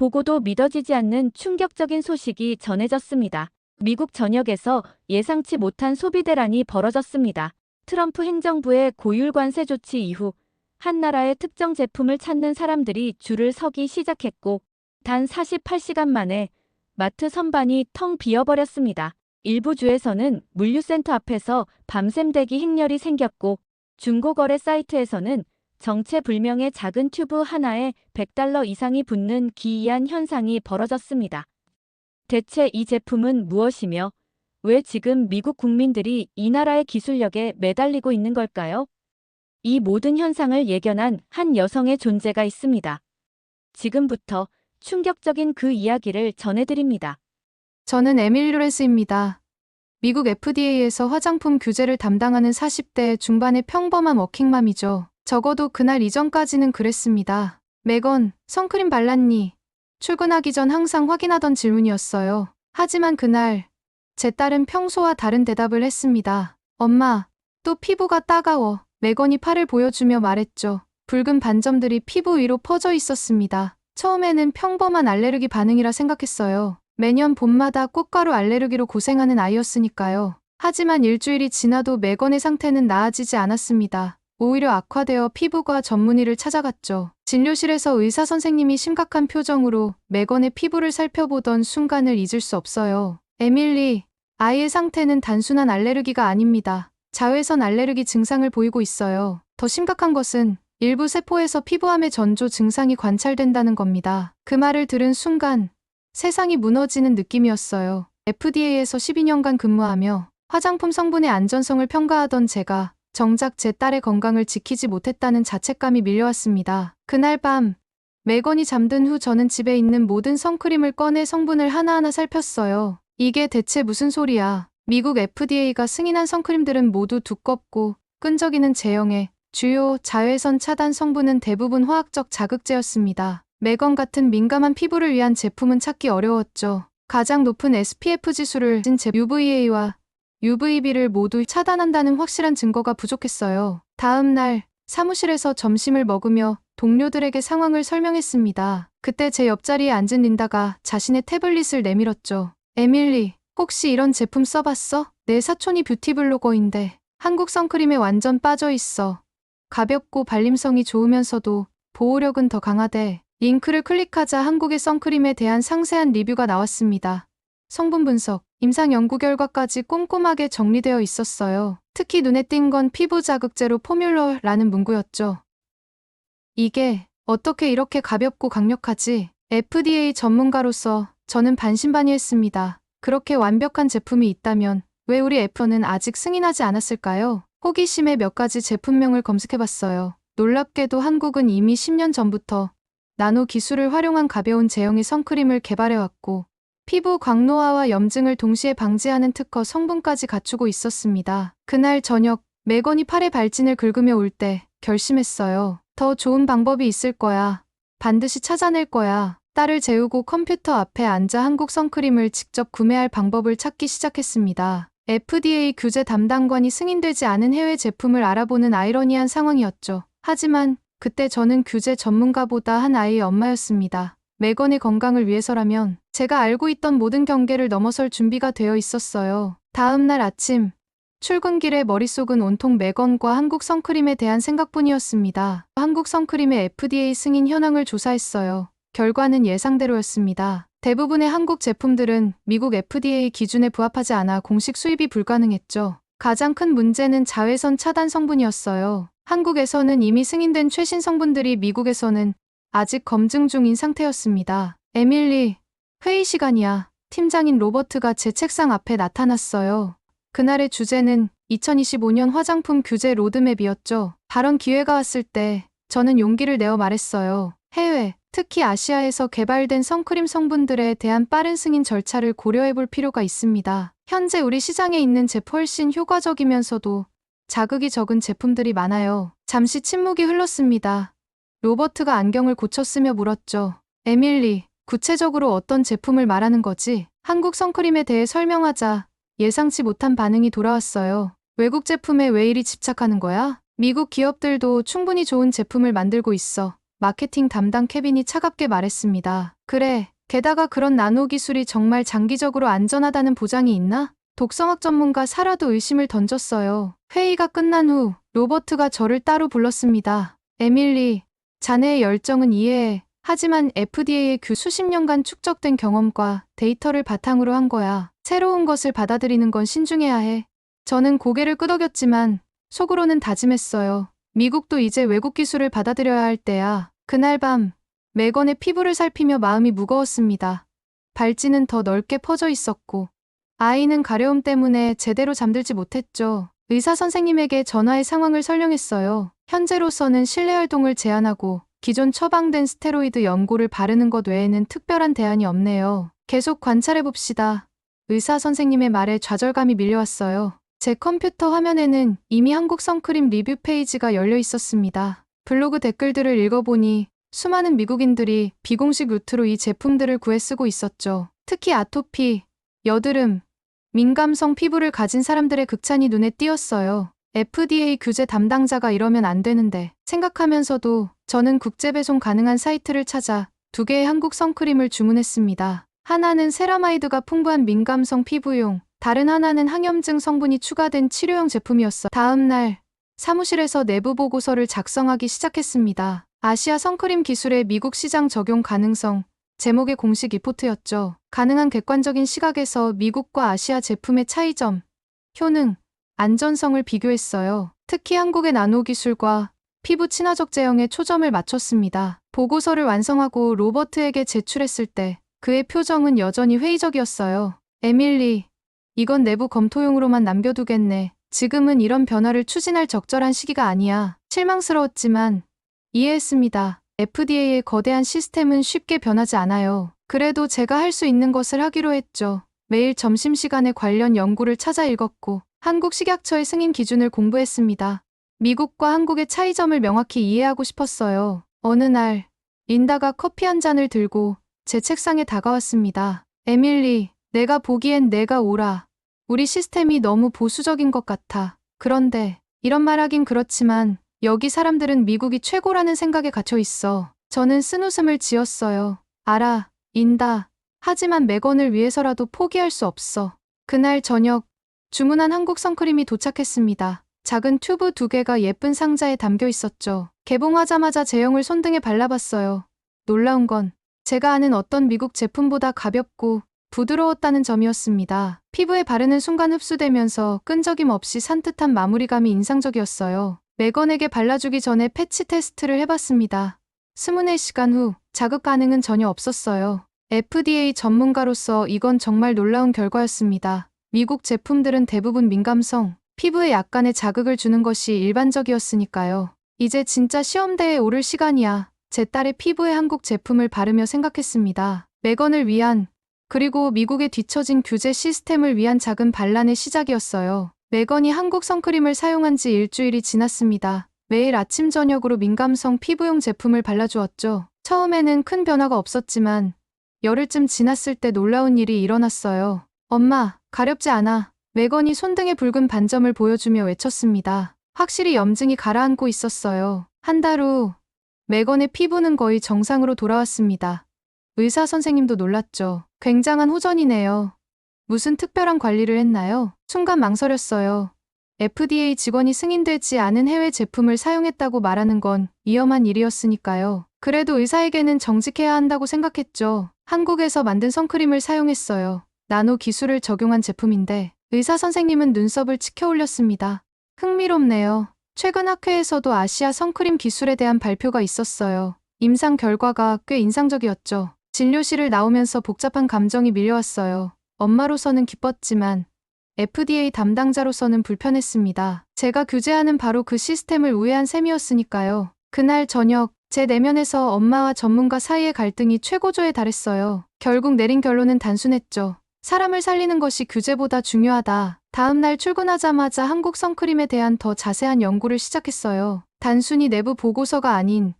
보고도 믿어지지 않는 충격적인 소식이 전해졌습니다. 미국 전역에서 예상치 못한 소비 대란이 벌어졌습니다. 트럼프 행정부의 고율 관세 조치 이후 한 나라의 특정 제품을 찾는 사람들이 줄을 서기 시작했고 단 48시간 만에 마트 선반이 텅 비어버렸습니다. 일부 주에서는 물류센터 앞에서 밤샘 대기 행렬이 생겼고 중고거래 사이트에서는 정체불명의 작은 튜브 하나에 $100 이상이 붙는 기이한 현상이 벌어졌습니다. 대체 이 제품은 무엇이며 왜 지금 미국 국민들이 이 나라의 기술력에 매달리고 있는 걸까요? 이 모든 현상을 예견한 한 여성의 존재가 있습니다. 지금부터 충격적인 그 이야기를 전해드립니다. 저는 에밀리 로렌스입니다. 미국 FDA에서 화장품 규제를 담당하는 40대 중반의 평범한 워킹맘이죠. 적어도 그날 이전까지는 그랬습니다. 매건, 선크림 발랐니? 출근하기 전 항상 확인하던 질문이었어요. 하지만 그날, 제 딸은 평소와 다른 대답을 했습니다. 엄마, 또 피부가 따가워. 매건이 팔을 보여주며 말했죠. 붉은 반점들이 피부 위로 퍼져 있었습니다. 처음에는 평범한 알레르기 반응이라 생각했어요. 매년 봄마다 꽃가루 알레르기로 고생하는 아이였으니까요. 하지만 일주일이 지나도 매건의 상태는 나아지지 않았습니다. 오히려 악화되어 피부과 전문의를 찾아갔죠. 진료실에서 의사 선생님이 심각한 표정으로 매건의 피부를 살펴보던 순간을 잊을 수 없어요. 에밀리, 아이의 상태는 단순한 알레르기가 아닙니다. 자외선 알레르기 증상을 보이고 있어요. 더 심각한 것은 일부 세포에서 피부암의 전조 증상이 관찰된다는 겁니다. 그 말을 들은 순간 세상이 무너지는 느낌이었어요. FDA에서 12년간 근무하며 화장품 성분의 안전성을 평가하던 제가 정작 제 딸의 건강을 지키지 못했다는 자책감이 밀려왔습니다. 그날 밤, 매건이 잠든 후 저는 집에 있는 모든 선크림을 꺼내 성분을 하나하나 살폈어요. 이게 대체 무슨 소리야? 미국 FDA가 승인한 선크림들은 모두 두껍고 끈적이는 제형의 주요 자외선 차단 성분은 대부분 화학적 자극제였습니다. 매건 같은 민감한 피부를 위한 제품은 찾기 어려웠죠. 가장 높은 SPF 지수를 가진 UVA와 UVB를 모두 차단한다는 확실한 증거가 부족했어요. 다음 날 사무실에서 점심을 먹으며 동료들에게 상황을 설명했습니다. 그때 제 옆자리에 앉은 린다가 자신의 태블릿을 내밀었죠. 에밀리, 혹시 이런 제품 써봤어? 내 사촌이 뷰티 블로거인데 한국 선크림에 완전 빠져있어. 가볍고 발림성이 좋으면서도 보호력은 더 강하대. 링크를 클릭하자 한국의 선크림에 대한 상세한 리뷰가 나왔습니다. 성분 분석, 임상 연구 결과까지 꼼꼼하게 정리되어 있었어요. 특히 눈에 띈 건 피부 자극제로 포뮬러라는 문구였죠. 이게 어떻게 이렇게 가볍고 강력하지? FDA 전문가로서 저는 반신반의했습니다. 그렇게 완벽한 제품이 있다면 왜 우리 애플은 아직 승인하지 않았을까요? 호기심에 몇 가지 제품명을 검색해봤어요. 놀랍게도 한국은 이미 10년 전부터 나노 기술을 활용한 가벼운 제형의 선크림을 개발해왔고 피부 광노화와 염증을 동시에 방지하는 특허 성분까지 갖추고 있었습니다. 그날 저녁 매건이 팔에 발진을 긁으며 울 때 결심했어요. 더 좋은 방법이 있을 거야. 반드시 찾아낼 거야. 딸을 재우고 컴퓨터 앞에 앉아 한국 선크림을 직접 구매할 방법을 찾기 시작했습니다. FDA 규제 담당관이 승인되지 않은 해외 제품을 알아보는 아이러니한 상황이었죠. 하지만 그때 저는 규제 전문가보다 한 아이의 엄마였습니다. 매건의 건강을 위해서라면 제가 알고 있던 모든 경계를 넘어설 준비가 되어 있었어요. 다음 날 아침, 출근길에 머릿속은 온통 매건과 한국 선크림에 대한 생각뿐이었습니다. 한국 선크림의 FDA 승인 현황을 조사했어요. 결과는 예상대로였습니다. 대부분의 한국 제품들은 미국 FDA 기준에 부합하지 않아 공식 수입이 불가능했죠. 가장 큰 문제는 자외선 차단 성분이었어요. 한국에서는 이미 승인된 최신 성분들이 미국에서는 아직 검증 중인 상태였습니다. 에밀리, 회의 시간이야. 팀장인 로버트가 제 책상 앞에 나타났어요. 그날의 주제는 2025년 화장품 규제 로드맵이었죠. 발언 기회가 왔을 때 저는 용기를 내어 말했어요. 해외, 특히 아시아에서 개발된 선크림 성분들에 대한 빠른 승인 절차를 고려해볼 필요가 있습니다. 현재 우리 시장에 있는 훨씬 효과적이면서도 자극이 적은 제품들이 많아요. 잠시 침묵이 흘렀습니다. 로버트가 안경을 고쳤으며 물었죠. 에밀리, 구체적으로 어떤 제품을 말하는 거지? 한국 선크림에 대해 설명하자 예상치 못한 반응이 돌아왔어요. 외국 제품에 왜 이리 집착하는 거야? 미국 기업들도 충분히 좋은 제품을 만들고 있어. 마케팅 담당 케빈이 차갑게 말했습니다. 그래, 게다가 그런 나노 기술이 정말 장기적으로 안전하다는 보장이 있나? 독성학 전문가 사라도 의심을 던졌어요. 회의가 끝난 후 로버트가 저를 따로 불렀습니다. 에밀리, 자네의 열정은 이해해. 하지만 FDA의 수십 년간 축적된 경험과 데이터를 바탕으로 한 거야. 새로운 것을 받아들이는 건 신중해야 해. 저는 고개를 끄덕였지만 속으로는 다짐했어요. 미국도 이제 외국 기술을 받아들여야 할 때야. 그날 밤 매건의 피부를 살피며 마음이 무거웠습니다. 발진은 더 넓게 퍼져 있었고 아이는 가려움 때문에 제대로 잠들지 못했죠. 의사 선생님에게 전화해 상황을 설명했어요. 현재로서는 실내 활동을 제한하고 기존 처방된 스테로이드 연고를 바르는 것 외에는 특별한 대안이 없네요. 계속 관찰해봅시다. 의사 선생님의 말에 좌절감이 밀려왔어요. 제 컴퓨터 화면에는 이미 한국 선크림 리뷰 페이지가 열려 있었습니다. 블로그 댓글들을 읽어보니 수많은 미국인들이 비공식 루트로 이 제품들을 구해 쓰고 있었죠. 특히 아토피, 여드름, 민감성 피부를 가진 사람들의 극찬이 눈에 띄었어요. FDA 규제 담당자가 이러면 안 되는데 생각하면서도 저는 국제 배송 가능한 사이트를 찾아 2개의 한국 선크림을 주문했습니다. 하나는 세라마이드가 풍부한 민감성 피부용, 다른 하나는 항염증 성분이 추가된 치료용 제품이었어. 다음 날 사무실에서 내부 보고서를 작성하기 시작했습니다. 아시아 선크림 기술의 미국 시장 적용 가능성, 제목의 공식 리포트였죠. 가능한 객관적인 시각에서 미국과 아시아 제품의 차이점, 효능, 안전성을 비교했어요. 특히 한국의 나노 기술과 피부 친화적 제형에 초점을 맞췄습니다. 보고서를 완성하고 로버트에게 제출했을 때 그의 표정은 여전히 회의적이었어요. 에밀리, 이건 내부 검토용으로만 남겨두겠네. 지금은 이런 변화를 추진할 적절한 시기가 아니야. 실망스러웠지만 이해했습니다. FDA의 거대한 시스템은 쉽게 변하지 않아요. 그래도 제가 할 수 있는 것을 하기로 했죠. 매일 점심시간에 관련 연구를 찾아 읽었고 한국 식약처의 승인 기준을 공부했습니다. 미국과 한국의 차이점을 명확히 이해하고 싶었어요. 어느 날 린다가 커피 한 잔을 들고 제 책상에 다가왔습니다. 에밀리, 내가 보기엔 내가 옳아. 우리 시스템이 너무 보수적인 것 같아. 그런데 이런 말 하긴 그렇지만 여기 사람들은 미국이 최고라는 생각에 갇혀 있어. 저는 쓴웃음을 지었어요. 알아, 린다. 하지만 매건을 위해서라도 포기할 수 없어. 그날 저녁 주문한 한국 선크림이 도착했습니다. 작은 튜브 2개가 예쁜 상자에 담겨 있었죠. 개봉하자마자 제형을 손등에 발라봤어요. 놀라운 건 제가 아는 어떤 미국 제품보다 가볍고 부드러웠다는 점이었습니다. 피부에 바르는 순간 흡수되면서 끈적임 없이 산뜻한 마무리감이 인상적이었어요. 매건에게 발라주기 전에 패치 테스트를 해봤습니다. 24시간 후 자극 반응은 전혀 없었어요. FDA 전문가로서 이건 정말 놀라운 결과였습니다. 미국 제품들은 대부분 민감성, 피부에 약간의 자극을 주는 것이 일반적이었으니까요. 이제 진짜 시험대에 오를 시간이야. 제 딸의 피부에 한국 제품을 바르며 생각했습니다. 매건을 위한, 그리고 미국에 뒤처진 규제 시스템을 위한 작은 반란의 시작이었어요. 매건이 한국 선크림을 사용한 지 일주일이 지났습니다. 매일 아침 저녁으로 민감성 피부용 제품을 발라주었죠. 처음에는 큰 변화가 없었지만 열흘쯤 지났을 때 놀라운 일이 일어났어요. 엄마, 가렵지 않아. 매건이 손등에 붉은 반점을 보여주며 외쳤습니다. 확실히 염증이 가라앉고 있었어요. 한 달 후 매건의 피부는 거의 정상으로 돌아왔습니다. 의사 선생님도 놀랐죠. 굉장한 호전이네요. 무슨 특별한 관리를 했나요? 순간 망설였어요. FDA 직원이 승인되지 않은 해외 제품을 사용했다고 말하는 건 위험한 일이었으니까요. 그래도 의사에게는 정직해야 한다고 생각했죠. 한국에서 만든 선크림을 사용했어요. 나노 기술을 적용한 제품인데 의사 선생님은 눈썹을 치켜 올렸습니다. 흥미롭네요. 최근 학회에서도 아시아 선크림 기술에 대한 발표가 있었어요. 임상 결과가 꽤 인상적이었죠. 진료실을 나오면서 복잡한 감정이 밀려왔어요. 엄마로서는 기뻤지만 FDA 담당자로서는 불편했습니다. 제가 규제하는 바로 그 시스템을 우회한 셈이었으니까요. 그날 저녁 제 내면에서 엄마와 전문가 사이의 갈등이 최고조에 달했어요. 결국 내린 결론은 단순했죠. 사람을 살리는 것이 규제보다 중요하다. 다음 날 출근하자마자 한국 선크림에 대한 더 자세한 연구를 시작했어요. 단순히 내부 보고서가 아닌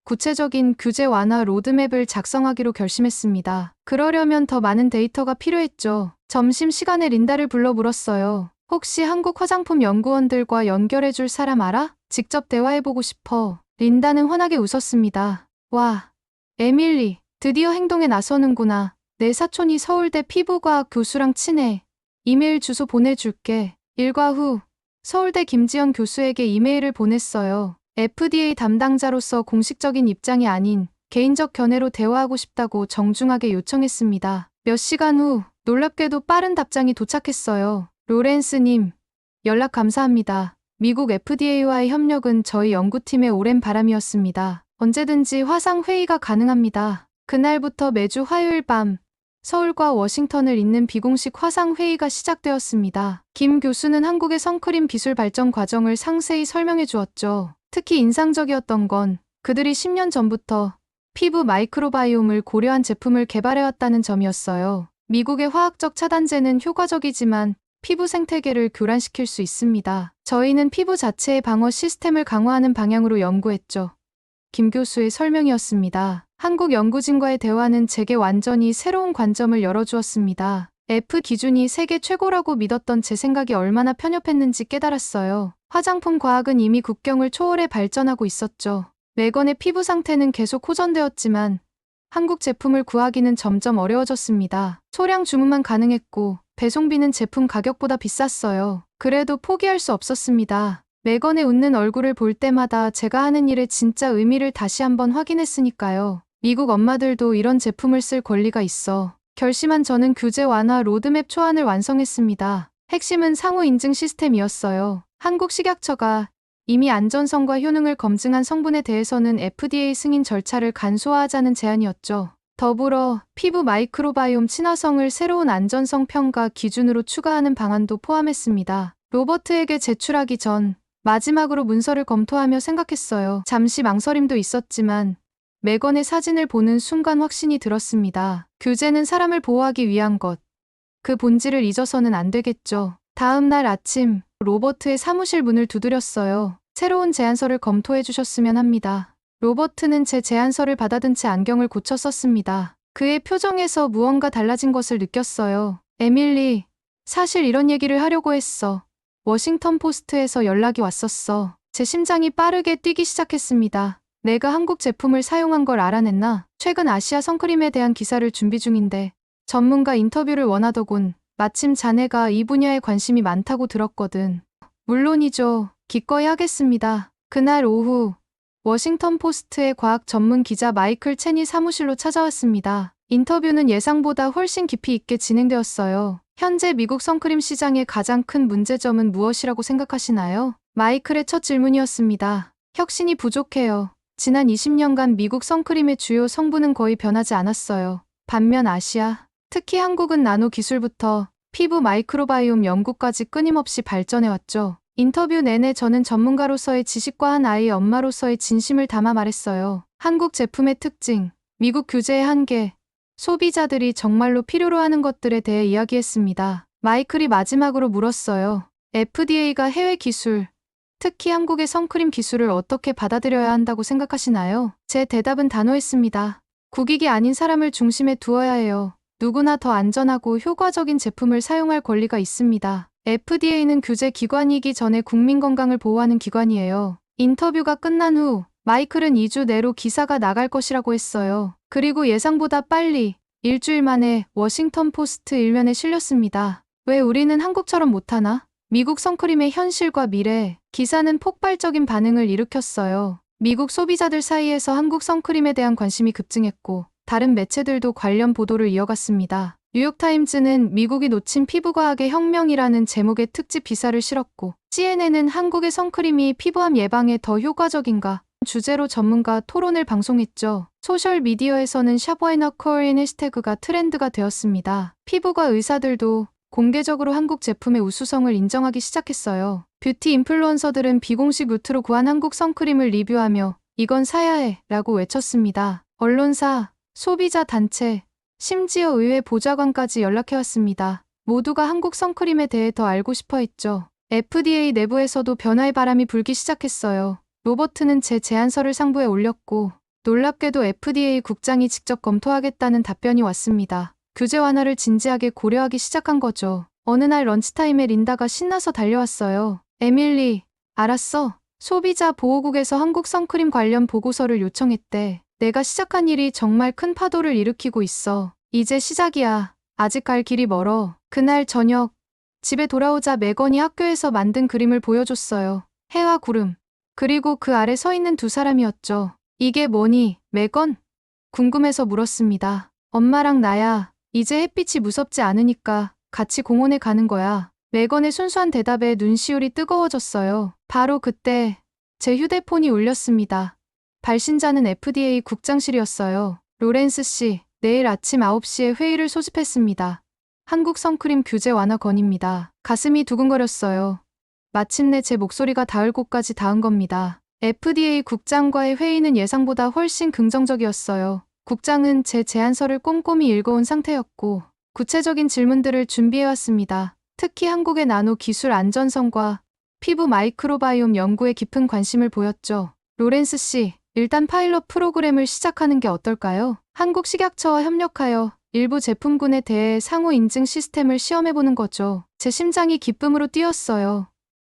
구체적인 규제 완화 로드맵을 작성하기로 결심했습니다. 그러려면 더 많은 데이터가 필요했죠. 점심시간에 린다를 불러 물었어요. 혹시 한국 화장품 연구원들과 연결해줄 사람 알아? 직접 대화해보고 싶어. 린다는 환하게 웃었습니다. 와, 에밀리, 드디어 행동에 나서는구나. 내 사촌이 서울대 피부과학 교수랑 친해. 이메일 주소 보내줄게. 일과 후 서울대 김지연 교수에게 이메일을 보냈어요. FDA 담당자로서 공식적인 입장이 아닌 개인적 견해로 대화하고 싶다고 정중하게 요청했습니다. 몇 시간 후 놀랍게도 빠른 답장이 도착했어요. 로렌스님, 연락 감사합니다. 미국 FDA와의 협력은 저희 연구팀의 오랜 바람이었습니다. 언제든지 화상 회의가 가능합니다. 그날부터 매주 화요일 밤 서울과 워싱턴을 잇는 비공식 화상 회의가 시작되었습니다. 김 교수는 한국의 선크림 기술 발전 과정을 상세히 설명해 주었죠. 특히 인상적이었던 건 그들이 10년 전부터 피부 마이크로바이옴을 고려한 제품을 개발해왔다는 점이었어요. 미국의 화학적 차단제는 효과적이지만 피부 생태계를 교란시킬 수 있습니다. 저희는 피부 자체의 방어 시스템을 강화하는 방향으로 연구했죠. 김 교수의 설명이었습니다. 한국 연구진과의 대화는 제게 완전히 새로운 관점을 열어주었습니다. F 기준이 세계 최고라고 믿었던 제 생각이 얼마나 편협했는지 깨달았어요. 화장품 과학은 이미 국경을 초월해 발전하고 있었죠. 메건의 피부 상태는 계속 호전되었지만 한국 제품을 구하기는 점점 어려워졌습니다. 소량 주문만 가능했고 배송비는 제품 가격보다 비쌌어요. 그래도 포기할 수 없었습니다. 메건의 웃는 얼굴을 볼 때마다 제가 하는 일의 진짜 의미를 다시 한번 확인했으니까요. 미국 엄마들도 이런 제품을 쓸 권리가 있어. 결심한 저는 규제 완화 로드맵 초안을 완성했습니다. 핵심은 상호 인증 시스템이었어요. 한국 식약처가 이미 안전성과 효능을 검증한 성분에 대해서는 FDA 승인 절차를 간소화하자는 제안이었죠. 더불어 피부 마이크로바이옴 친화성을 새로운 안전성 평가 기준으로 추가하는 방안도 포함했습니다. 로버트에게 제출하기 전 마지막으로 문서를 검토하며 생각했어요. 잠시 망설임도 있었지만 메건의 사진을 보는 순간 확신이 들었습니다. 규제는 사람을 보호하기 위한 것. 그 본질을 잊어서는 안 되겠죠. 다음 날 아침 로버트의 사무실 문을 두드렸어요. 새로운 제안서를 검토해 주셨으면 합니다. 로버트는 제 제안서를 받아든 채 안경을 고쳐 썼습니다. 그의 표정에서 무언가 달라진 것을 느꼈어요. 에밀리, 사실 이런 얘기를 하려고 했어. 워싱턴 포스트에서 연락이 왔었어. 제 심장이 빠르게 뛰기 시작했습니다. 내가 한국 제품을 사용한 걸 알아냈나? 최근 아시아 선크림에 대한 기사를 준비 중인데 전문가 인터뷰를 원하더군. 마침 자네가 이 분야에 관심이 많다고 들었거든. 물론이죠. 기꺼이 하겠습니다. 그날 오후 워싱턴 포스트의 과학 전문 기자 마이클 첸이 사무실로 찾아왔습니다. 인터뷰는 예상보다 훨씬 깊이 있게 진행되었어요. 현재 미국 선크림 시장의 가장 큰 문제점은 무엇이라고 생각하시나요? 마이클의 첫 질문이었습니다. 혁신이 부족해요. 지난 20년간 미국 선크림의 주요 성분은 거의 변하지 않았어요. 반면 아시아, 특히 한국은 나노 기술부터 피부 마이크로바이옴 연구까지 끊임없이 발전해왔죠. 인터뷰 내내 저는 전문가로서의 지식과 한 아이의 엄마로서의 진심을 담아 말했어요. 한국 제품의 특징, 미국 규제의 한계, 소비자들이 정말로 필요로 하는 것들에 대해 이야기했습니다. 마이클이 마지막으로 물었어요. FDA가 해외 기술, 특히 한국의 선크림 기술을 어떻게 받아들여야 한다고 생각하시나요? 제 대답은 단호했습니다. 국익이 아닌 사람을 중심에 두어야 해요. 누구나 더 안전하고 효과적인 제품을 사용할 권리가 있습니다. FDA는 규제 기관이기 전에 국민 건강을 보호하는 기관이에요. 인터뷰가 끝난 후 마이클은 2주 내로 기사가 나갈 것이라고 했어요. 그리고 예상보다 빨리 일주일 만에 워싱턴 포스트 일면에 실렸습니다. 왜 우리는 한국처럼 못하나? 미국 선크림의 현실과 미래. 기사는 폭발적인 반응을 일으켰어요. 미국 소비자들 사이에서 한국 선크림에 대한 관심이 급증했고 다른 매체들도 관련 보도를 이어갔습니다. 뉴욕타임즈는 미국이 놓친 피부과학의 혁명이라는 제목의 특집 기사를 실었고 CNN은 한국의 선크림이 피부암 예방에 더 효과적인가 주제로 전문가 토론을 방송했죠. 소셜미디어에서는 샵와이너코리인 해시태그가 트렌드가 되었습니다. 피부과 의사들도 공개적으로 한국 제품의 우수성을 인정하기 시작했어요. 뷰티 인플루언서들은 비공식 루트로 구한 한국 선크림을 리뷰하며 이건 사야 해 라고 외쳤습니다. 언론사, 소비자 단체, 심지어 의회 보좌관까지 연락해왔습니다. 모두가 한국 선크림에 대해 더 알고 싶어 했죠. FDA 내부에서도 변화의 바람이 불기 시작했어요. 로버트는 제 제안서를 상부에 올렸고 놀랍게도 FDA 국장이 직접 검토하겠다는 답변이 왔습니다. 규제 완화를 진지하게 고려하기 시작한 거죠. 어느 날 런치타임에 린다가 신나서 달려왔어요. 에밀리, 알았어. 소비자 보호국에서 한국 선크림 관련 보고서를 요청했대. 내가 시작한 일이 정말 큰 파도를 일으키고 있어. 이제 시작이야. 아직 갈 길이 멀어. 그날 저녁, 집에 돌아오자 메건이 학교에서 만든 그림을 보여줬어요. 해와 구름. 그리고 그 아래 서 있는 두 사람이었죠. 이게 뭐니, 메건? 궁금해서 물었습니다. 엄마랑 나야. 이제 햇빛이 무섭지 않으니까 같이 공원에 가는 거야. 메건의 순수한 대답에 눈시울이 뜨거워졌어요. 바로 그때 제 휴대폰이 울렸습니다. 발신자는 FDA 국장실이었어요. 로렌스 씨, 내일 아침 9시에 회의를 소집했습니다. 한국 선크림 규제 완화 건입니다. 가슴이 두근거렸어요. 마침내 제 목소리가 닿을 곳까지 닿은 겁니다. FDA 국장과의 회의는 예상보다 훨씬 긍정적이었어요. 국장은 제 제안서를 꼼꼼히 읽어온 상태였고 구체적인 질문들을 준비해왔습니다. 특히 한국의 나노 기술 안전성과 피부 마이크로바이옴 연구에 깊은 관심을 보였죠. 로렌스 씨, 일단 파일럿 프로그램을 시작하는 게 어떨까요? 한국 식약처와 협력하여 일부 제품군에 대해 상호 인증 시스템을 시험해보는 거죠. 제 심장이 기쁨으로 뛰었어요.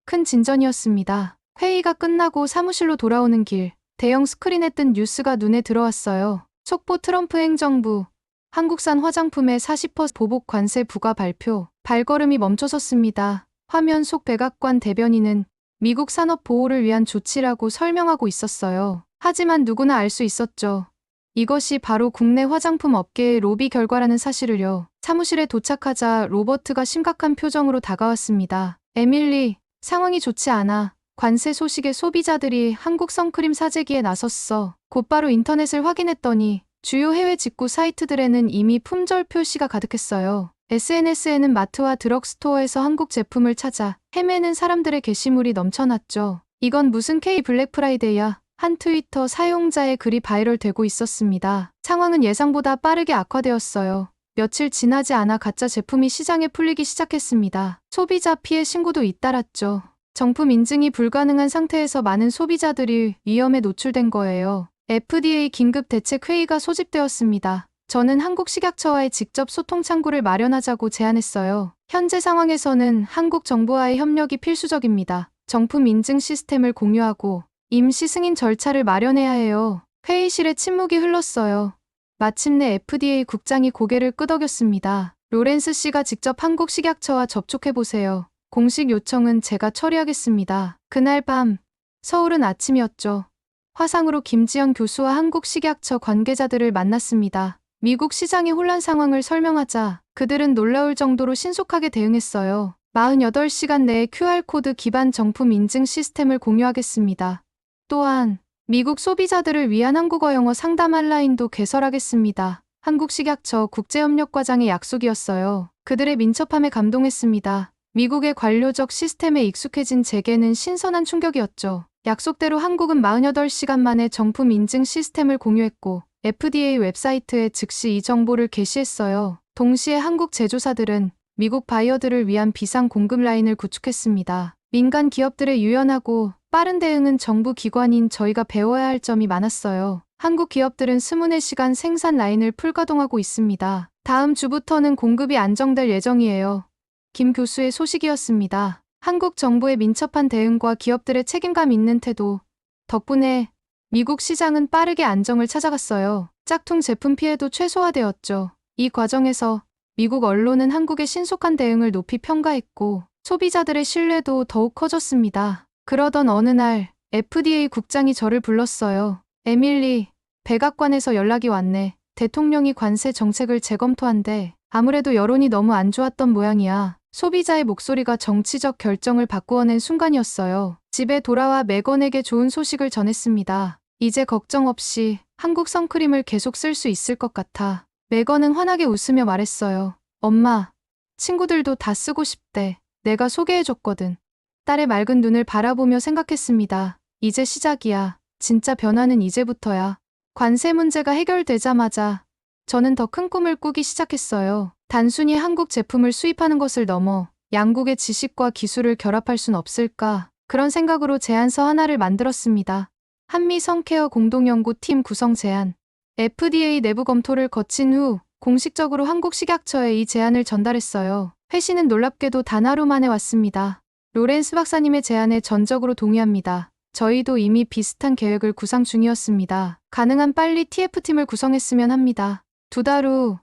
큰 진전이었습니다. 회의가 끝나고 사무실로 돌아오는 길, 대형 스크린에 뜬 뉴스가 눈에 들어왔어요. 속보 트럼프 행정부, 한국산 화장품의 40% 보복 관세 부과 발표, 발걸음이 멈춰섰습니다. 화면 속 백악관 대변인은 미국 산업 보호를 위한 조치라고 설명하고 있었어요. 하지만 누구나 알 수 있었죠. 이것이 바로 국내 화장품 업계의 로비 결과라는 사실을요. 사무실에 도착하자 로버트가 심각한 표정으로 다가왔습니다. 에밀리, 상황이 좋지 않아. 관세 소식에 소비자들이 한국 선크림 사재기에 나섰어. 곧바로 인터넷을 확인했더니 주요 해외 직구 사이트들에는 이미 품절 표시가 가득했어요. SNS에는 마트와 드럭스토어에서 한국 제품을 찾아 헤매는 사람들의 게시물이 넘쳐났죠. 이건 무슨 K 블랙 프라이데이야? 한 트위터 사용자의 글이 바이럴되고 있었습니다. 상황은 예상보다 빠르게 악화되었어요. 며칠 지나지 않아 가짜 제품이 시장에 풀리기 시작했습니다. 소비자 피해 신고도 잇따랐죠. 정품 인증이 불가능한 상태에서 많은 소비자들이 위험에 노출된 거예요. FDA 긴급 대책 회의가 소집되었습니다. 저는 한국 식약처와의 직접 소통 창구를 마련하자고 제안했어요. 현재 상황에서는 한국 정부와의 협력이 필수적입니다. 정품 인증 시스템을 공유하고 임시 승인 절차를 마련해야 해요. 회의실에 침묵이 흘렀어요. 마침내 FDA 국장이 고개를 끄덕였습니다. 로렌스 씨가 직접 한국 식약처와 접촉해보세요. 공식 요청은 제가 처리하겠습니다. 그날 밤, 서울은 아침이었죠. 화상으로 김지연 교수와 한국 식약처 관계자들을 만났습니다. 미국 시장의 혼란 상황을 설명하자 그들은 놀라울 정도로 신속하게 대응했어요. 48시간 내에 QR코드 기반 정품 인증 시스템을 공유하겠습니다. 또한 미국 소비자들을 위한 한국어 영어 상담 한라인도 개설하겠습니다. 한국 식약처 국제협력과장의 약속이었어요. 그들의 민첩함에 감동했습니다. 미국의 관료적 시스템에 익숙해진 제게는 신선한 충격이었죠. 약속대로 한국은 48시간 만에 정품 인증 시스템을 공유했고 FDA 웹사이트에 즉시 이 정보를 게시했어요. 동시에 한국 제조사들은 미국 바이어들을 위한 비상 공급 라인을 구축했습니다. 민간 기업들의 유연하고 빠른 대응은 정부 기관인 저희가 배워야 할 점이 많았어요. 한국 기업들은 24시간 생산 라인을 풀가동하고 있습니다. 다음 주부터는 공급이 안정될 예정이에요. 김 교수의 소식이었습니다. 한국 정부의 민첩한 대응과 기업들의 책임감 있는 태도 덕분에 미국 시장은 빠르게 안정을 찾아갔어요. 짝퉁 제품 피해도 최소화되었죠. 이 과정에서 미국 언론은 한국의 신속한 대응을 높이 평가했고 소비자들의 신뢰도 더욱 커졌습니다. 그러던 어느 날 FDA 국장이 저를 불렀어요. 에밀리, 백악관에서 연락이 왔네. 대통령이 관세 정책을 재검토한대. 아무래도 여론이 너무 안 좋았던 모양이야. 소비자의 목소리가 정치적 결정을 바꾸어낸 순간이었어요. 집에 돌아와 메건에게 좋은 소식을 전했습니다. 이제 걱정 없이 한국 선크림을 계속 쓸 수 있을 것 같아. 메건은 환하게 웃으며 말했어요. 엄마, 친구들도 다 쓰고 싶대. 내가 소개해줬거든. 딸의 맑은 눈을 바라보며 생각했습니다. 이제 시작이야. 진짜 변화는 이제부터야. 관세 문제가 해결되자마자 저는 더 큰 꿈을 꾸기 시작했어요. 단순히 한국 제품을 수입하는 것을 넘어 양국의 지식과 기술을 결합할 순 없을까? 그런 생각으로 제안서 하나를 만들었습니다. 한미 성케어 공동연구팀 구성 제안. FDA 내부 검토를 거친 후 공식적으로 한국 식약처에 이 제안을 전달했어요. 회신은 놀랍게도 단 하루 만에 왔습니다. 로렌스 박사님의 제안에 전적으로 동의합니다. 저희도 이미 비슷한 계획을 구상 중이었습니다. 가능한 빨리 TF팀을 구성했으면 합니다. 2달 후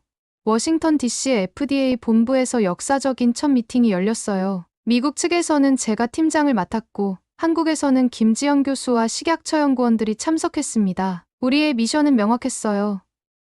워싱턴 DC의 FDA 본부에서 역사적인 첫 미팅이 열렸어요. 미국 측에서는 제가 팀장을 맡았고 한국에서는 김지영 교수와 식약처 연구원들이 참석했습니다. 우리의 미션은 명확했어요.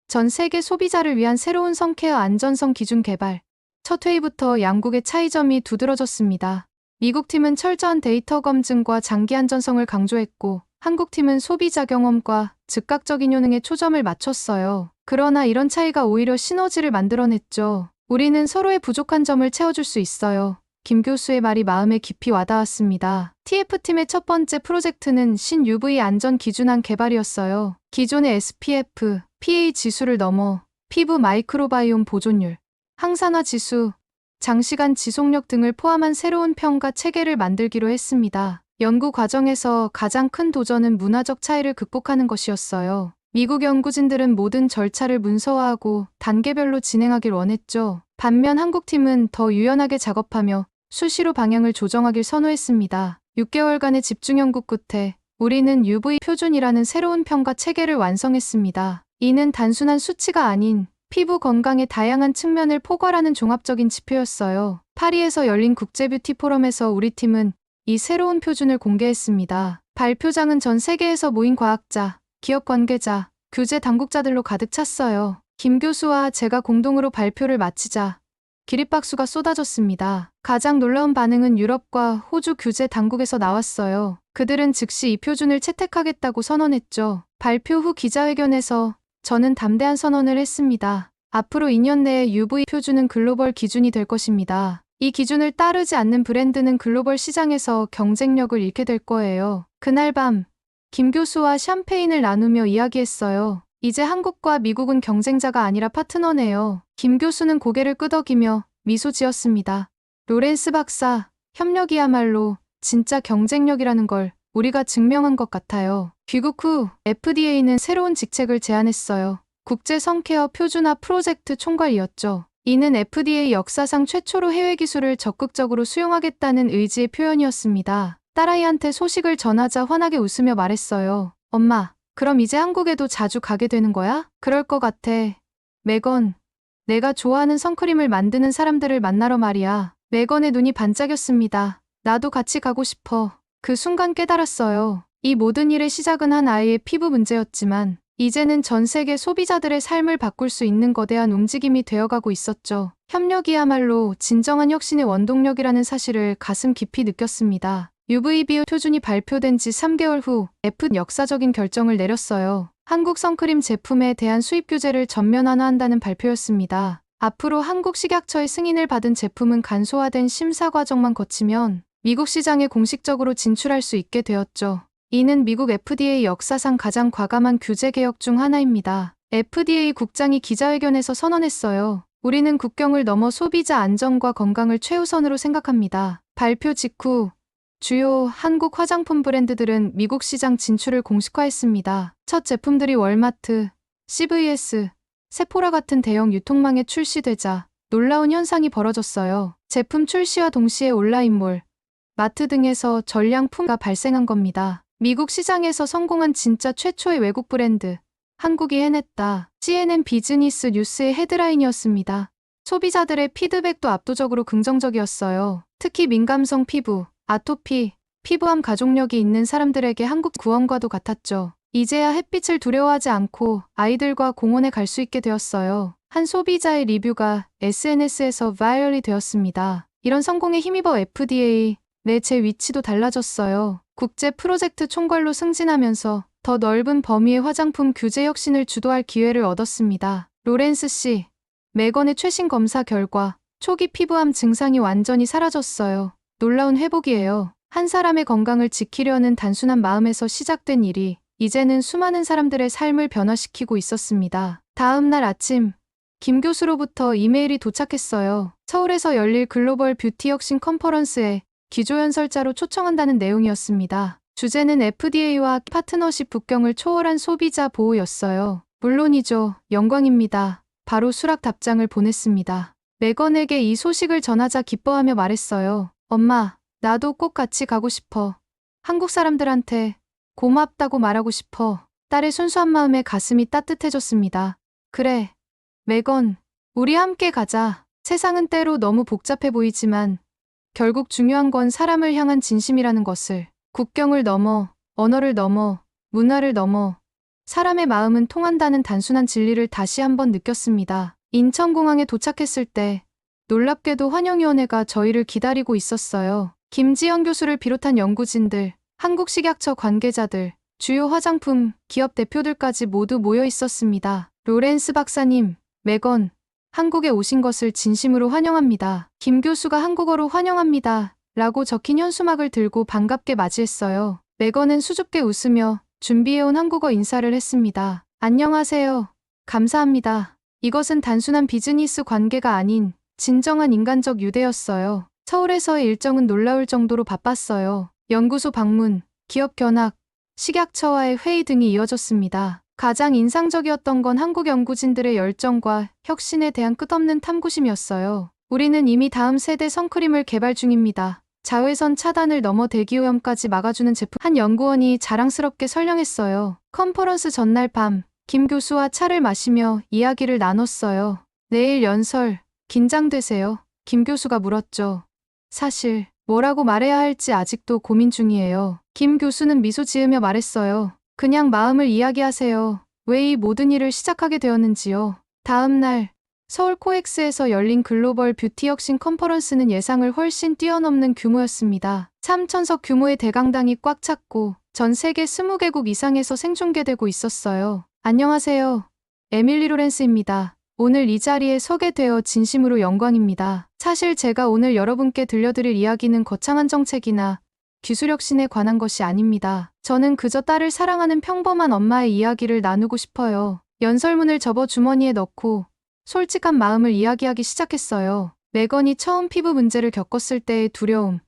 전 세계 소비자를 위한 새로운 성케어 안전성 기준 개발. 첫 회의부터 양국의 차이점이 두드러졌습니다. 미국 팀은 철저한 데이터 검증과 장기 안전성을 강조했고 한국 팀은 소비자 경험과 즉각적인 효능에 초점을 맞췄어요. 그러나 이런 차이가 오히려 시너지를 만들어냈죠. 우리는 서로의 부족한 점을 채워줄 수 있어요. 김 교수의 말이 마음에 깊이 와닿았습니다. TF팀의 첫 번째 프로젝트는 신-UV 안전 기준안 개발이었어요. 기존의 SPF, PA 지수를 넘어 피부 마이크로바이옴 보존율, 항산화 지수, 장시간 지속력 등을 포함한 새로운 평가 체계를 만들기로 했습니다. 연구 과정에서 가장 큰 도전은 문화적 차이를 극복하는 것이었어요. 미국 연구진들은 모든 절차를 문서화하고 단계별로 진행하길 원했죠. 반면 한국팀은 더 유연하게 작업하며 수시로 방향을 조정하길 선호했습니다. 6개월간의 집중 연구 끝에 우리는 UV 표준이라는 새로운 평가 체계를 완성했습니다. 이는 단순한 수치가 아닌 피부 건강의 다양한 측면을 포괄하는 종합적인 지표였어요. 파리에서 열린 국제 뷰티 포럼에서 우리 팀은 이 새로운 표준을 공개했습니다. 발표장은 전 세계에서 모인 과학자, 기업 관계자, 규제 당국자들로 가득 찼어요. 김 교수와 제가 공동으로 발표를 마치자 기립박수가 쏟아졌습니다. 가장 놀라운 반응은 유럽과 호주 규제 당국에서 나왔어요. 그들은 즉시 이 표준을 채택하겠다고 선언했죠. 발표 후 기자회견에서 저는 담대한 선언을 했습니다. 앞으로 2년 내에 UV 표준은 글로벌 기준이 될 것입니다. 이 기준을 따르지 않는 브랜드는 글로벌 시장에서 경쟁력을 잃게 될 거예요. 그날 밤, 김 교수와 샴페인을 나누며 이야기했어요. 이제 한국과 미국은 경쟁자가 아니라 파트너네요. 김 교수는 고개를 끄덕이며 미소 지었습니다. 로렌스 박사, 협력이야말로 진짜 경쟁력이라는 걸 우리가 증명한 것 같아요. 귀국 후 FDA는 새로운 직책을 제안했어요. 국제 성케어 표준화 프로젝트 총괄이었죠. 이는 FDA 역사상 최초로 해외 기술을 적극적으로 수용하겠다는 의지의 표현이었습니다. 딸아이한테 소식을 전하자 환하게 웃으며 말했어요. 엄마, 그럼 이제 한국에도 자주 가게 되는 거야? 그럴 것 같아. 메건, 내가 좋아하는 선크림을 만드는 사람들을 만나러 말이야. 메건의 눈이 반짝였습니다. 나도 같이 가고 싶어. 그 순간 깨달았어요. 이 모든 일의 시작은 한 아이의 피부 문제였지만 이제는 전 세계 소비자들의 삶을 바꿀 수 있는 거대한 움직임이 되어가고 있었죠. 협력이야말로 진정한 혁신의 원동력이라는 사실을 가슴 깊이 느꼈습니다. UVB 표준이 발표된 지 3개월 후 F 역사적인 결정을 내렸어요. 한국 선크림 제품에 대한 수입 규제를 전면 완화한다는 발표였습니다. 앞으로 한국 식약처의 승인을 받은 제품은 간소화된 심사 과정만 거치면 미국 시장에 공식적으로 진출할 수 있게 되었죠. 이는 미국 FDA 역사상 가장 과감한 규제 개혁 중 하나입니다. FDA 국장이 기자회견에서 선언했어요. 우리는 국경을 넘어 소비자 안전과 건강을 최우선으로 생각합니다. 발표 직후 주요 한국 화장품 브랜드들은 미국 시장 진출을 공식화했습니다. 첫 제품들이 월마트, CVS, 세포라 같은 대형 유통망에 출시되자 놀라운 현상이 벌어졌어요. 제품 출시와 동시에 온라인몰, 마트 등에서 전량품가 발생한 겁니다. 미국 시장에서 성공한 진짜 최초의 외국 브랜드, 한국이 해냈다. CNN 비즈니스 뉴스의 헤드라인이었습니다. 소비자들의 피드백도 압도적으로 긍정적이었어요. 특히 민감성 피부, 아토피, 피부암 가족력이 있는 사람들에게 한국 구원과도 같았죠. 이제야 햇빛을 두려워하지 않고 아이들과 공원에 갈 수 있게 되었어요. 한 소비자의 리뷰가 SNS에서 바이럴이 되었습니다. 이런 성공에 힘입어 FDA, 제 위치도 달라졌어요. 국제 프로젝트 총괄로 승진하면서 더 넓은 범위의 화장품 규제 혁신을 주도할 기회를 얻었습니다. 로렌스 씨, 메건의 최신 검사 결과 초기 피부암 증상이 완전히 사라졌어요. 놀라운 회복이에요. 한 사람의 건강을 지키려는 단순한 마음에서 시작된 일이 이제는 수많은 사람들의 삶을 변화시키고 있었습니다. 다음 날 아침, 김 교수로부터 이메일이 도착했어요. 서울에서 열릴 글로벌 뷰티 혁신 컨퍼런스에 기조연설자로 초청한다는 내용이었습니다. 주제는 FDA와 파트너십 국경을 초월한 소비자 보호였어요. 물론이죠. 영광입니다. 바로 수락 답장을 보냈습니다. 메건에게 이 소식을 전하자 기뻐하며 말했어요. 엄마, 나도 꼭 같이 가고 싶어. 한국 사람들한테 고맙다고 말하고 싶어. 딸의 순수한 마음에 가슴이 따뜻해졌습니다. 그래, 메건, 우리 함께 가자. 세상은 때로 너무 복잡해 보이지만 결국 중요한 건 사람을 향한 진심이라는 것을 국경을 넘어, 언어를 넘어, 문화를 넘어 사람의 마음은 통한다는 단순한 진리를 다시 한번 느꼈습니다. 인천공항에 도착했을 때 놀랍게도 환영위원회가 저희를 기다리고 있었어요. 김지영 교수를 비롯한 연구진들, 한국식약처 관계자들, 주요 화장품 기업 대표들까지 모두 모여 있었습니다. 로렌스 박사님, 메건, 한국에 오신 것을 진심으로 환영합니다. 김 교수가 한국어로 환영합니다. 라고 적힌 현수막을 들고 반갑게 맞이했어요. 메건은 수줍게 웃으며 준비해온 한국어 인사를 했습니다. 안녕하세요. 감사합니다. 이것은 단순한 비즈니스 관계가 아닌 진정한 인간적 유대였어요. 서울에서의 일정은 놀라울 정도로 바빴어요. 연구소 방문, 기업 견학, 식약처와의 회의 등이 이어졌습니다. 가장 인상적이었던 건 한국 연구진들의 열정과 혁신에 대한 끝없는 탐구심이었어요. 우리는 이미 다음 세대 선크림을 개발 중입니다. 자외선 차단을 넘어 대기오염까지 막아주는 제품. 한 연구원이 자랑스럽게 설명했어요. 컨퍼런스 전날 밤, 김 교수와 차를 마시며 이야기를 나눴어요. 내일 연설, 긴장되세요? 김 교수가 물었죠. 사실, 뭐라고 말해야 할지 아직도 고민 중이에요. 김 교수는 미소 지으며 말했어요. 그냥 마음을 이야기하세요. 왜 이 모든 일을 시작하게 되었는지요. 다음 날, 서울 코엑스에서 열린 글로벌 뷰티 혁신 컨퍼런스는 예상을 훨씬 뛰어넘는 규모였습니다. 3,000석 규모의 대강당이 꽉 찼고 전 세계 20개국 이상에서 생중계되고 있었어요. 안녕하세요. 에밀리 로렌스입니다. 오늘 이 자리에 서게 되어 진심으로 영광입니다. 사실 제가 오늘 여러분께 들려드릴 이야기는 거창한 정책이나 기술 혁신에 관한 것이 아닙니다. 저는 그저 딸을 사랑하는 평범한 엄마의 이야기를 나누고 싶어요. 연설문을 접어 주머니에 넣고 솔직한 마음을 이야기하기 시작했어요. 메건이 처음 피부 문제를 겪었을 때의 두려움,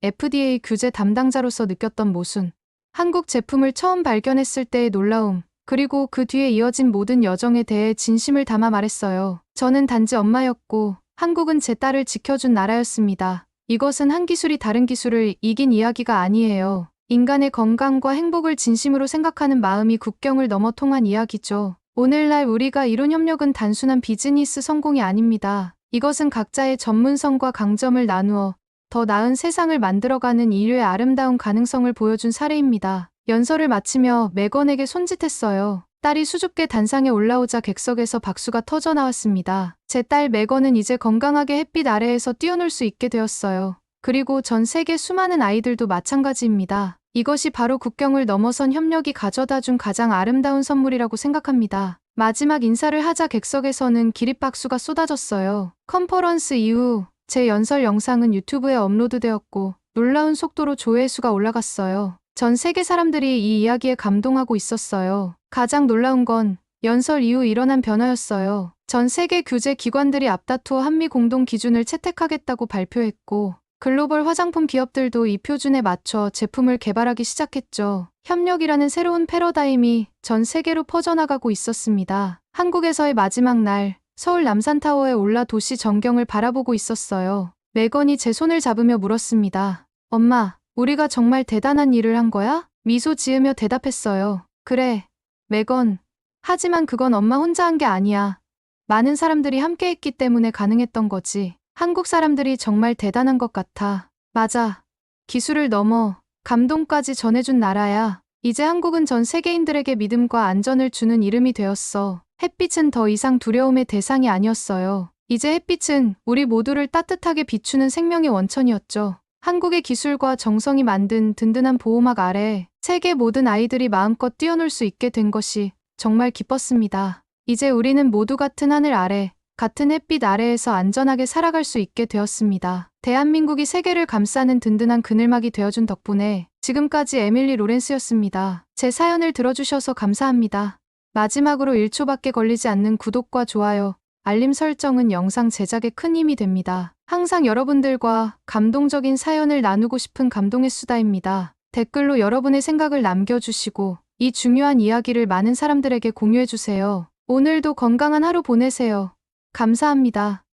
FDA 규제 담당자로서 느꼈던 모순, 한국 제품을 처음 발견했을 때의 놀라움, 그리고 그 뒤에 이어진 모든 여정에 대해 진심을 담아 말했어요. 저는 단지 엄마였고 한국은 제 딸을 지켜준 나라였습니다. 이것은 한 기술이 다른 기술을 이긴 이야기가 아니에요. 인간의 건강과 행복을 진심으로 생각하는 마음이 국경을 넘어 통한 이야기죠. 오늘날 우리가 이룬 협력은 단순한 비즈니스 성공이 아닙니다. 이것은 각자의 전문성과 강점을 나누어 더 나은 세상을 만들어가는 인류의 아름다운 가능성을 보여준 사례입니다. 연설을 마치며 메건에게 손짓했어요. 딸이 수줍게 단상에 올라오자 객석에서 박수가 터져 나왔습니다. 제 딸 메건은 이제 건강하게 햇빛 아래에서 뛰어놀 수 있게 되었어요. 그리고 전 세계 수많은 아이들도 마찬가지입니다. 이것이 바로 국경을 넘어선 협력이 가져다준 가장 아름다운 선물이라고 생각합니다. 마지막 인사를 하자 객석에서는 기립박수가 쏟아졌어요. 컨퍼런스 이후 제 연설 영상은 유튜브에 업로드되었고 놀라운 속도로 조회수가 올라갔어요. 전 세계 사람들이 이 이야기에 감동하고 있었어요. 가장 놀라운 건 연설 이후 일어난 변화였어요. 전 세계 규제 기관들이 앞다투어 한미 공동 기준을 채택하겠다고 발표했고 글로벌 화장품 기업들도 이 표준에 맞춰 제품을 개발하기 시작했죠. 협력이라는 새로운 패러다임이 전 세계로 퍼져나가고 있었습니다. 한국에서의 마지막 날, 서울 남산타워에 올라 도시 전경을 바라보고 있었어요. 메건이 제 손을 잡으며 물었습니다. 엄마, 우리가 정말 대단한 일을 한 거야? 미소 지으며 대답했어요. 그래, 메건. 하지만 그건 엄마 혼자 한 게 아니야. 많은 사람들이 함께 했기 때문에 가능했던 거지. 한국 사람들이 정말 대단한 것 같아. 맞아. 기술을 넘어 감동까지 전해준 나라야. 이제 한국은 전 세계인들에게 믿음과 안전을 주는 이름이 되었어. 햇빛은 더 이상 두려움의 대상이 아니었어요. 이제 햇빛은 우리 모두를 따뜻하게 비추는 생명의 원천이었죠. 한국의 기술과 정성이 만든 든든한 보호막 아래 세계 모든 아이들이 마음껏 뛰어놀 수 있게 된 것이 정말 기뻤습니다. 이제 우리는 모두 같은 하늘 아래, 같은 햇빛 아래에서 안전하게 살아갈 수 있게 되었습니다. 대한민국이 세계를 감싸는 든든한 그늘막이 되어준 덕분에 지금까지 에밀리 로렌스였습니다. 제 사연을 들어주셔서 감사합니다. 마지막으로 1초밖에 걸리지 않는 구독과 좋아요, 알림 설정은 영상 제작에 큰 힘이 됩니다. 항상 여러분들과 감동적인 사연을 나누고 싶은 감동의 수다입니다. 댓글로 여러분의 생각을 남겨주시고 이 중요한 이야기를 많은 사람들에게 공유해주세요. 오늘도 건강한 하루 보내세요. 감사합니다.